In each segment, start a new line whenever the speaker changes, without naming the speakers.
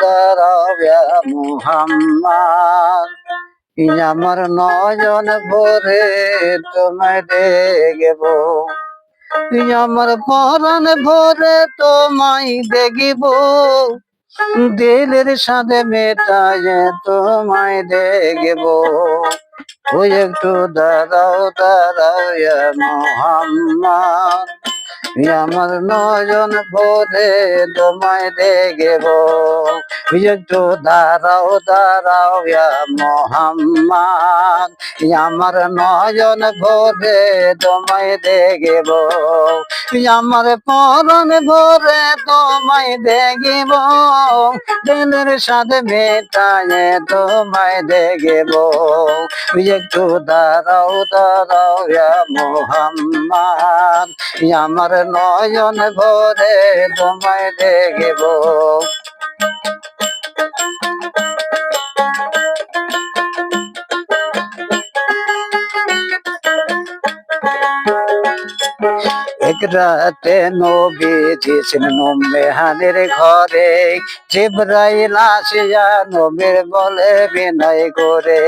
দাঁড়াও মুহাম্মদ, আমার নয়ন ভরে তোমায় দেখব, আমার পরাণ ভরে তোমায় দেখিব, দিলের সাথে মেটায় তোমায় দেখব। ওই একটু দাঁড়াও দাঁড়াও মুহাম্মদ, আমার নয়ন ভরে তোমায় দেখব। একটু দাঁড়াও দাঁড়াও মুহাম্মদ, আমার নয়ন ভরে তোমায় দেখব, আমার পরণ ভরে তোমায় দেখিব, দিলের সাথে মেটায় তোমায় দেখব। একটু দাঁড়াও দাঁড়াও মুহাম্মদ, আমার নয়ন ভরে তোমায় দেখব। এক রাতে নবীজি ছিলেন মেহানের ঘরে, জিবরাইল আসিয়া নবীর বলে বিনয় করে,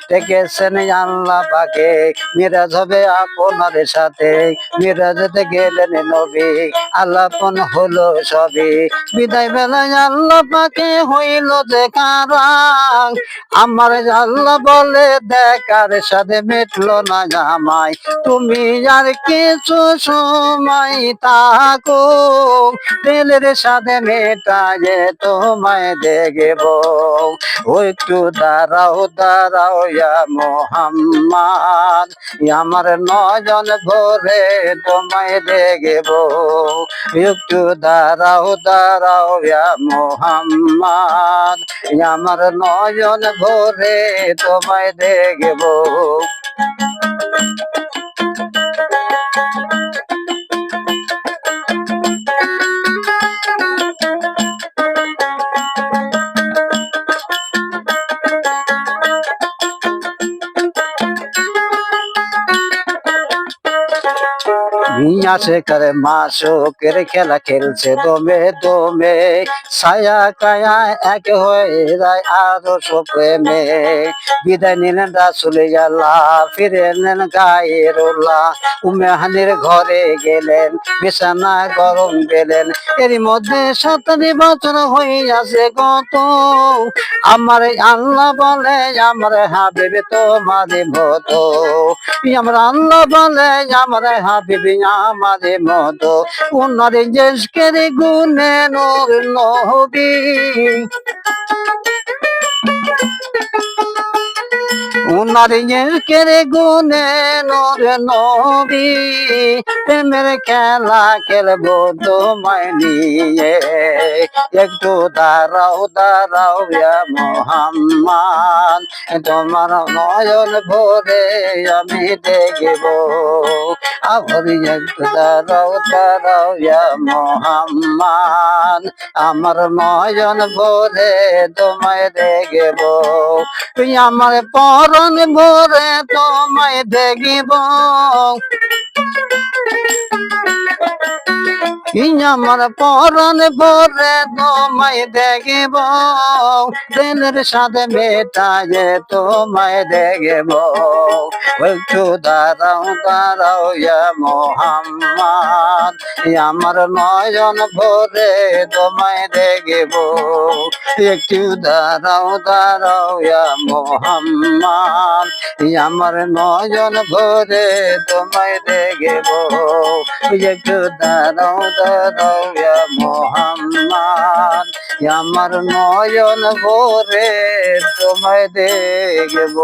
ডেকেছেন আল্লাহ পাকে মিরাজ হবে আপনার সাথে। মিরাজতে গেলেন নবী, আলাপন হলো সবই, বিদায় বেলায় আল্লাহ পাকে হইল যে কারাং, আমার আল্লাহ বলে দেখার সাথে মিটলো না জামাই, তুমি আর কিছু সময় তাকো, দিলের সাথে মেটায় তোমায় দেখব। ও একটু দাঁড়াও দাঁড়াও মুহাম্মদ, আমার নয়ন ভরে তোমায় দেখব। একটু দাঁড়াও দাঁড়াও মুহাম্মদ, আমার নয়ন ভরে তোমায় দেখব। আশেকের মাসুকের খেলা খেলছে দমে দমে, ছায়া কায়া এক হয়ে যায় আদর্শ প্রেমে। বিদায় নিলেন রাসূল আল্লাহ, ফিরে এলেন গায়রুল্লাহ, উম্মেহানির ঘরে গেলেন, বিছানা গরম পেলেন। এরই মধ্যে ৭ বছর হইয়াছে গত, আমার আল্লাহ বলে আমার হাবিব তোমারই মতো, আমার আল্লাহ বলে আমার হাবিবি আমাদের মতো, ওনার দেশকের গুণে নূর নবী, ওনার ইশকের গুণে নূর নবী, প্রেমের খেলা খেলবো তোমায় নিয়ে। একটু দাঁড়াও দাঁড়াও মুহাম্মদ, তোমার নয়ন ভরে আমি দেখব। আবার একটু দাঁড়াও দাঁড়াও মুহাম্মদ, আমার নয়ন ভরে তোমায় দেখব, আমার পরণ ভরে তোমায় দেখিব। আমার পরণ ভরে তোমায় দেখিব, দিলের সাথে মেটায় তোমায় দেখব। একটু দাঁড়াও দাঁড়াও মুহাম্মদ, আমার নয়ন ভরে তোমায় দেখব। একটু দাঁড়াও দাঁড়াও মুহাম্মদ, আমার নয়ন ভরে তোমায় দেখব। একটু দাঁড়াও দাঁড়াও মুহাম্মদ, আমার নয়ন ভরে তোমায় দেখব।